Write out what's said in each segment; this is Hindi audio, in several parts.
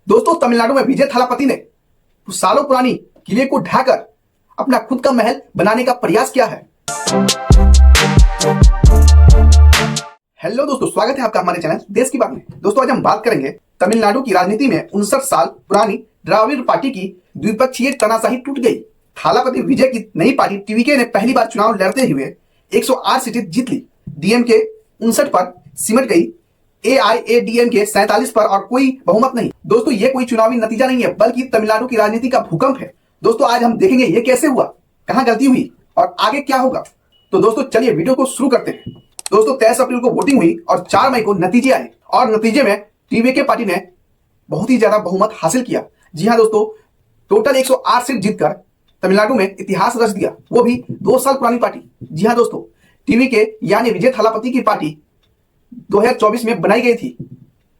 दोस्तों तमिलनाडु में विजय थालापति ने सालों पुरानी किले को ढाकर अपना खुद का महल बनाने का प्रयास किया है। हेलो दोस्तों, स्वागत है आपका हमारे चैनल देश की बात में। दोस्तों आज हम बात करेंगे तमिलनाडु की राजनीति में 59 साल पुरानी द्राविड़ पार्टी की द्विपक्षीय तनाशाही टूट गई। थालापति विजय की नई पार्टी टीवीके ने पहली बार चुनाव लड़ते हुए 108 सीटें जीत ली। डीएमके 59 पर सिमट गई, एआईएडीएमके 47 पर और कोई बहुमत नहीं। दोस्तों ये कोई चुनावी नतीजा नहीं है, बल्कि तमिलनाडु की राजनीति का भूकंप है। दोस्तों आज हम देखेंगे ये कैसे हुआ, कहां गलती हुई और आगे क्या होगा। तो दोस्तों चलिए वीडियो को शुरू करते हैं। दोस्तों 23 अप्रैल को वोटिंग हुई और 4 मई को नतीजे आए और नतीजे में टीवीके पार्टी ने बहुत ही ज्यादा बहुमत हासिल किया। जी हाँ दोस्तों, टोटल 108 सीट जीतकर तमिलनाडु में इतिहास रच दिया, वो भी 2 साल पुरानी पार्टी। जी हाँ दोस्तों, टीवीके यानी विजय थालापति की पार्टी 2024 में बनाई गई थी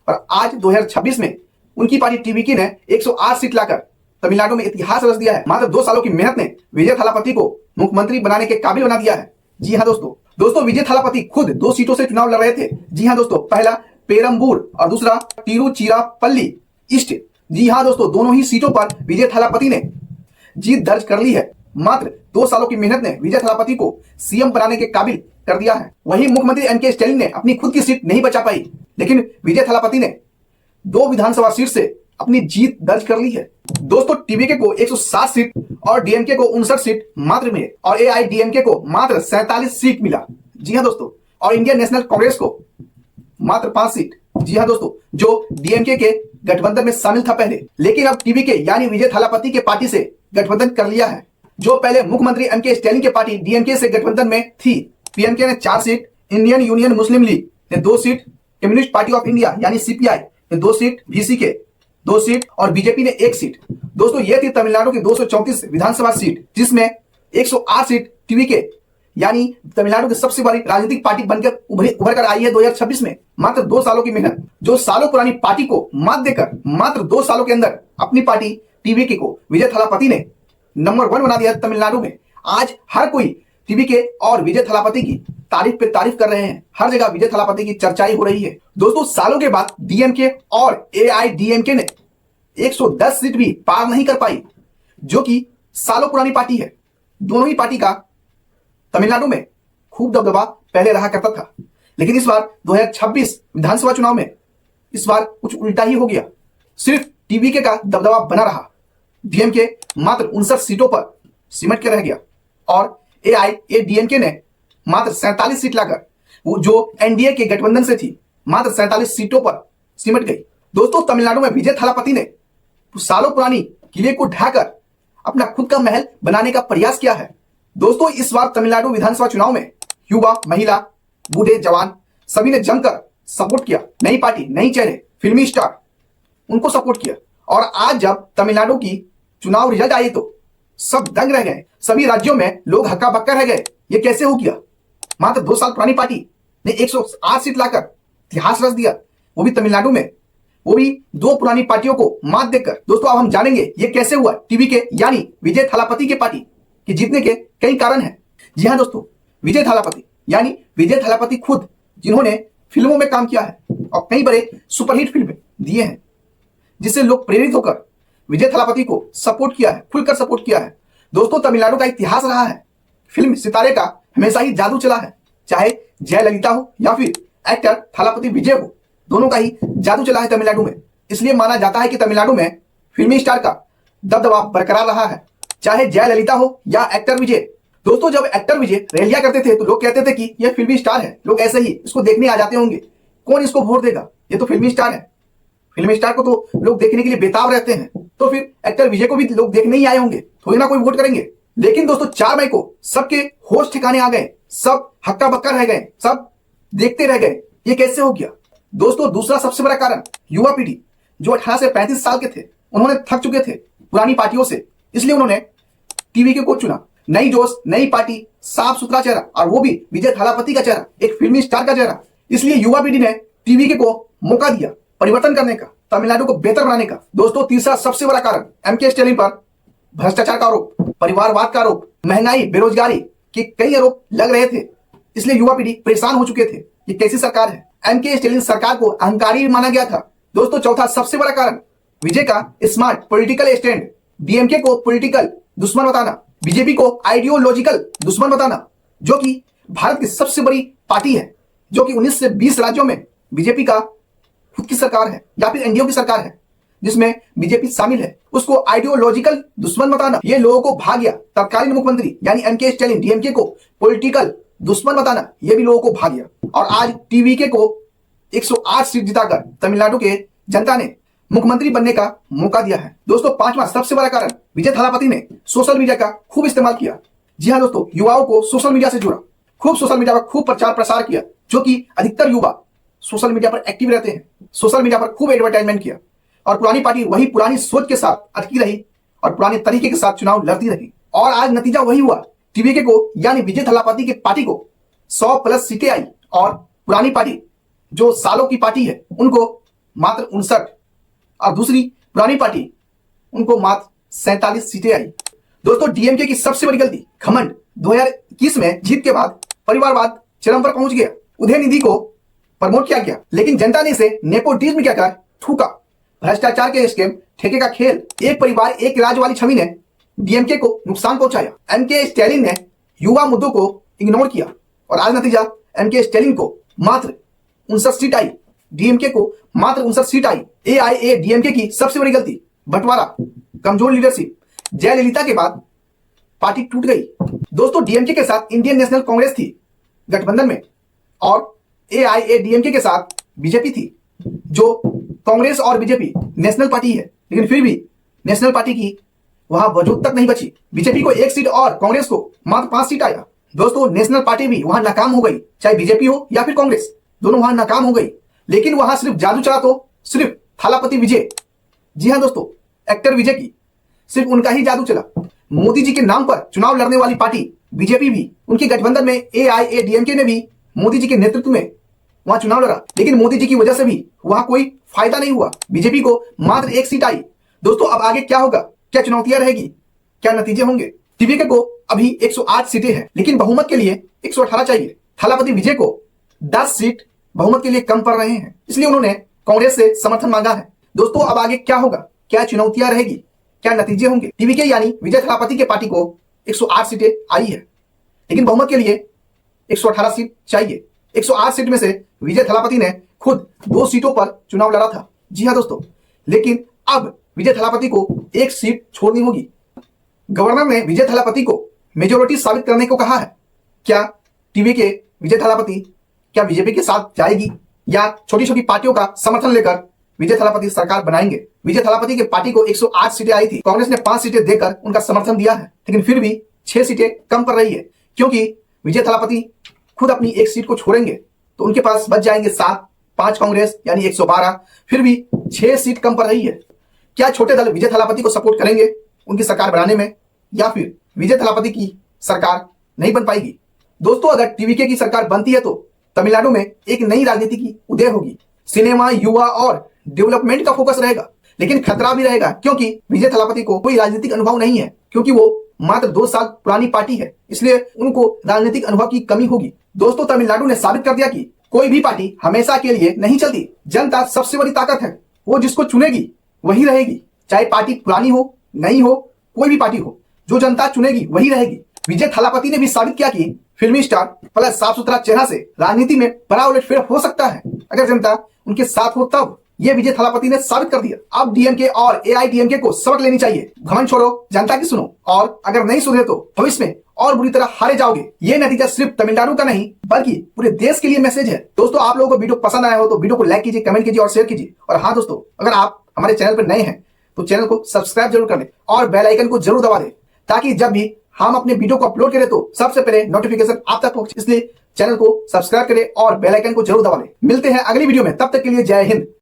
और आज 2026 में उनकी पार्टी टीवीके ने 108 सीट लाकर तमिलनाडु में इतिहास रच दिया है। मात्र 2 सालों की मेहनत ने विजय थालापति को मुख्यमंत्री बनाने के काबिल बना दिया है। जी हाँ दोस्तों विजय थालापति खुद 2 सीटों से चुनाव लड़ रहे थे। जी हाँ दोस्तों, पहला पेरम्बूर और दूसरा तिरुचिरापल्ली ईस्ट। जी हाँ दोस्तों, दोनों ही सीटों पर विजय थालापति ने जीत दर्ज कर ली है। मात्र 2 सालों की मेहनत ने विजय थालापति को सीएम बनाने के काबिल कर दिया है। वहीं मुख्यमंत्री एमके स्टैलिन ने अपनी खुद की सीट नहीं बचा पाई, लेकिन विजय थालापति ने 2 विधानसभा सीट से अपनी जीत दर्ज कर ली है। दोस्तों टीवीके को 107 सीट और डीएमके को 59 सीट मात्र मिले और एआईडीएमके को मात्र 47 सीट मिला। जी हाँ दोस्तों, और इंडियन नेशनल कांग्रेस को मात्र 5 सीट। जी हाँ दोस्तों, जो डीएमके के गठबंधन में शामिल था पहले, लेकिन अब टीवीके यानी विजय थालापति के पार्टी से गठबंधन कर लिया है। जो पहले मुख्यमंत्री एमके स्टैलिन की पार्टी डीएमके से गठबंधन में थी, पीएमके ने 4 सीट, इंडियन यूनियन मुस्लिम लीग ने 2 seat, communist party of India यानी सीपीआई ने 2 सीट, वीसीके 2 सीट और बीजेपी ने 1 सीट। दोस्तों ये थी तमिलनाडु की 234 विधानसभा सीट, जिसमें 108 सीट टीवीके यानी तमिलनाडु की सबसे बड़ी राजनीतिक पार्टी बनकर उभर कर आई है 2026 में। मात्र 2 सालों की मेहनत, जो सालों पुरानी पार्टी को मात देकर मात्र 2 सालों के अंदर अपनी पार्टी टीवीके को विजय थालापति ने नंबर 1 बना दिया तमिलनाडु में। आज हर कोई टीवीके और विजय थालापति की तारीफ पे तारीफ कर रहे हैं, हर जगह विजय थालापति की चर्चाई हो रही है। दोस्तों सालों के बाद डीएमके और एआईडीएमके ने 110 सीट भी पार नहीं कर पाई, जो कि सालों पुरानी पार्टी है। दोनों ही पार्टी का तमिलनाडु में खूब दबदबा पहले रहा करता था, लेकिन इस बार 2026 विधानसभा चुनाव में इस बार कुछ उल्टा ही हो गया। सिर्फ टीवीके का दबदबा बना रहा, डीएमके मात्र 59 सीटों पर सिमट के रह गया और एआईएडीएमके ने मात्र 47 सीट लाकर वो जो एनडीए के गठबंधन से थी मात्र 47 सीटों पर सिमट गई। दोस्तों तमिलनाडु में विजय थालापति ने सालों पुरानी किले को ढाकर अपना खुद का महल बनाने का प्रयास किया है। दोस्तों इस बार तमिलनाडु विधानसभा चुनाव में युवा, महिला, बूढ़े, जवान सभी ने जमकर सपोर्ट किया। नई पार्टी, नई चेहरे, फिल्मी स्टार उनको सपोर्ट किया और आज जब तमिलनाडु की चुनाव रिजल्ट आई तो सब दंग रह गए। सभी राज्यों में लोग हक्का बक्का रह गए, ये कैसे हो गया। मात्र 2 साल पुरानी पार्टी ने 108 सीट लाकर इतिहास रच दिया, वो भी तमिलनाडु में, वो भी 2 पुरानी पार्टियों को मात देकर। दोस्तों अब हम जानेंगे ये कैसे हुआ। टीवीके यानी विजय थालापति के पार्टी के जीतने के कई कारण हैं। जी हाँ दोस्तों, विजय थालापति यानी विजय थालापति खुद, जिन्होंने फिल्मों में काम किया है और कई बड़े सुपरहिट फिल्में दिए हैं, जिससे लोग प्रेरित होकर विजय थालापति को सपोर्ट किया है, खुलकर सपोर्ट किया है। दोस्तों तमिलनाडु का इतिहास रहा है, फिल्म सितारे का हमेशा ही जादू चला है, चाहे जयललिता हो या फिर एक्टर थालापति विजय हो, दोनों का ही जादू चला है तमिलनाडु में। इसलिए माना जाता है कि तमिलनाडु में फिल्मी स्टार का दबदबा बरकरार रहा है, चाहे जयललिता हो या एक्टर विजय। दोस्तों जब एक्टर विजय रैलियां करते थे तो लोग कहते थे कि यह फिल्मी स्टार है, लोग ऐसे ही इसको देखने आ जाते होंगे, कौन इसको वोट देगा, ये तो फिल्मी स्टार है। फिल्मी स्टार को तो लोग देखने के लिए बेताब रहते हैं, तो फिर एक्टर विजय को भी लोग देखने ही आए होंगे, थोड़ी ना कोई वोट करेंगे। लेकिन दोस्तों 4 मई को सबके होश ठिकाने आ गए, सब हक्का बक्का रह गए, सब देखते रह गए, ये कैसे हो गया। दोस्तों दूसरा सबसे बड़ा कारण युवा पीढ़ी, जो 18 से 35 साल के थे, उन्होंने थक चुके थे पुरानी पार्टियों से, इसलिए उन्होंने टीवीके को चुना। नई जोश, नई पार्टी, साफ सुथरा चेहरा और वो भी विजय थालापति का चेहरा, एक फिल्मी स्टार का चेहरा। इसलिए युवा पीढ़ी ने टीवीके को मौका दिया परिवर्तन करने का, तमिलनाडु को बेहतर बनाने का। दोस्तों तीसरा सबसे बड़ा कारण एमके स्टैलिन पर भ्रष्टाचार का आरोप, परिवारवाद का आरोप, महंगाई, बेरोजगारी के कई आरोप लग रहे थे, इसलिए युवा पीढ़ी परेशान हो चुके थे। ये कैसी सरकार है। एमके स्टैलिन सरकार को अहंकारी माना गया था। दोस्तों चौथा सबसे बड़ा कारण विजय का स्मार्ट पॉलिटिकल स्टैंड, डीएमके को पॉलिटिकल दुश्मन बताना, बीजेपी को आइडियोलॉजिकल दुश्मन बताना, जो कि भारत की सबसे बड़ी पार्टी है, जो कि 19 से 20 राज्यों में बीजेपी का खुद की सरकार है या फिर एनडीओ की सरकार है जिसमें बीजेपी शामिल है, उसको आइडियोलॉजिकल दुश्मन बताना, ये लोगों को भा गया। तत्कालीन मुख्यमंत्री यानी एमके स्टालिन डीएमके को पॉलिटिकल दुश्मन बताना, ये भी लोगों को भा गया। और आज टीवीके को 108 सीट जिताकर तमिलनाडु के जनता ने मुख्यमंत्री बनने का मौका दिया है। दोस्तों, पांचवा सबसे बड़ा कारण, विजय थालापति ने सोशल मीडिया का खूब इस्तेमाल किया। जी हाँ दोस्तों, युवाओं को सोशल मीडिया से जोड़ा, खूब सोशल मीडिया पर खूब प्रचार प्रसार किया, जो कि अधिकतर युवा सोशल मीडिया पर एक्टिव रहते हैं। सोशल मीडिया पर खूब एडवर्टाइजमेंट किया और पुरानी पार्टी वही पुरानी सोच के साथ अटकी रही और पुराने तरीके के साथ चुनाव लड़ती रही। और आज नतीजा वही हुआ, टीवीके को यानी विजय थालापति की पार्टी को 100+ सीटें आई और पुरानी पार्टी जो सालों की पार्टी है उनको मात्र 59 और दूसरी पुरानी पार्टी उनको मात्र 47 सीटें आई। दोस्तों, डीएमके की सबसे बड़ी गलती घमंड, 2021 में जीत के बाद परिवारवाद चरम पर पहुंच गया। उदयनिधि को प्रमोट किया गया, लेकिन जनता ने इसे नेपोटिज्म क्या कर थूका। भ्रष्टाचार के स्कीम, ठेके का खेल, एक परिवार एक राज वाली छवि ने डीएमके को नुकसान पहुंचाया। एमके स्टालिन ने युवा मुद्दों को इग्नोर किया और आज नतीजा एमके स्टालिन को मात्र 59 सीट आई, डीएमके को मात्र 59 सीट आई। एआईएडीएमके की सबसे बड़ी गलती बंटवारा, कमजोर लीडरशिप, जयललिता के बाद पार्टी टूट गई। दोस्तों, डीएमके के साथ इंडियन नेशनल कांग्रेस थी गठबंधन में और एआईएडीएमके के साथ बीजेपी थी, जो कांग्रेस और बीजेपी नेशनल पार्टी है, लेकिन फिर भी नेशनल पार्टी की वहां वजूद तक नहीं बची। बीजेपी को 1 सीट और कांग्रेस को मात्र 5 सीट आया। दोस्तों, नेशनल पार्टी भी वहां नाकाम हो गई, चाहे बीजेपी हो या फिर कांग्रेस, दोनों वहां नाकाम हो गई। लेकिन वहां सिर्फ जादू चला तो सिर्फ थालापति विजय, जी हाँ दोस्तों, एक्टर विजय की सिर्फ उनका ही जादू चला। मोदी जी के नाम पर चुनाव लड़ने वाली पार्टी बीजेपी भी, उनके गठबंधन में एआईएडीएमके ने भी मोदी जी के नेतृत्व में वहां चुनाव लड़ा, लेकिन मोदी जी की वजह से भी वहां कोई फायदा नहीं हुआ। बीजेपी को मात्र 1 सीट आई। दोस्तों, अब आगे क्या होगा, क्या चुनौतियां रहेगी, क्या नतीजे होंगे? टीवीके को अभी 108 सीटें हैं, लेकिन बहुमत के लिए 118 चाहिए। थालापति विजय को 10 सीट बहुमत के लिए कम पड़ रहे हैं, इसलिए उन्होंने कांग्रेस से समर्थन मांगा है। दोस्तों, अब आगे क्या होगा, क्या चुनौतियां रहेगी, क्या नतीजे होंगे? टीवीके यानी विजय थालापति के पार्टी को 108 सीटें आई है, लेकिन बहुमत के लिए 118 सीट चाहिए। 108 सीट में से विजय थालापति ने खुद 2 सीटों पर चुनाव लड़ा था, जी हाँ दोस्तों, लेकिन अब विजय थालापति को 1 सीट छोड़नी होगी। गवर्नर ने विजय थालापति को मेजोरिटी साबित करने को कहा है। क्या टीवीके विजय थालापति क्या बीजेपी के साथ जाएगी या छोटी छोटी पार्टियों का समर्थन लेकर विजय थालापति सरकार बनाएंगे? विजय थालापति की पार्टी को 108 सीटें आई थी, कांग्रेस ने 5 सीटें देकर उनका समर्थन दिया है, लेकिन फिर भी 6 सीटें कम पड़ रही है, क्योंकि विजय थालापति खुद अपनी 1 सीट को छोड़ेंगे तो उनके पास बच जाएंगे 7, 5 कांग्रेस यानी 112, फिर भी 6 सीट कम पड़ रही है। क्या छोटे दल विजय थालापति को सपोर्ट करेंगे उनकी सरकार बनाने में, या फिर विजय थालापति की सरकार नहीं बन पाएगी? दोस्तों, अगर टीवीके की सरकार बनती है तो तमिलनाडु में एक नई राजनीति की उदय होगी। सिनेमा, युवा और डेवलपमेंट का फोकस रहेगा, लेकिन खतरा भी रहेगा, क्योंकि विजय थालापति को कोई राजनीतिक अनुभव नहीं है, क्योंकि वो मात्र 2 साल पुरानी पार्टी है, इसलिए उनको राजनीतिक अनुभव की कमी होगी। दोस्तों, तमिलनाडु ने साबित कर दिया कि कोई भी पार्टी हमेशा के लिए नहीं चलती। जनता सबसे बड़ी ताकत है, वो जिसको चुनेगी वही रहेगी, चाहे पार्टी पुरानी हो, नई हो, कोई भी पार्टी हो, जो जनता चुनेगी वही रहेगी। विजय थालापति ने भी साबित किया कि फिल्मी स्टार प्लस साफ सुथरा चेहरा से राजनीति में बड़ा उलटफेर हो सकता है, अगर जनता उनके साथ हो तब। ये विजय थालापति ने साबित कर दिया। अब डीएमके और एआईडीएमके को सबक लेनी चाहिए। घमंड छोड़ो, जनता की सुनो, और अगर नहीं सुने तो भविष्य में और बुरी तरह हारे जाओगे। ये नतीजा सिर्फ तमिलनाडु का नहीं बल्कि पूरे देश के लिए मैसेज है। दोस्तों, आप लोगों को वीडियो पसंद आया हो तो वीडियो को लाइक कीजिए, कमेंट कीजिए और शेयर कीजिए। और हाँ दोस्तों, अगर आप हमारे चैनल पर नए हैं तो चैनल को सब्सक्राइब जरूर कर लें और बेल आइकन को जरूर दबा दें, ताकि जब भी हम अपने वीडियो को अपलोड करें तो सबसे पहले नोटिफिकेशन आप तक पहुंचे। इसलिए चैनल को सब्सक्राइब करें और बेल आइकन को जरूर दबा लें। मिलते हैं अगली वीडियो में, तब तक के लिए जय हिंद।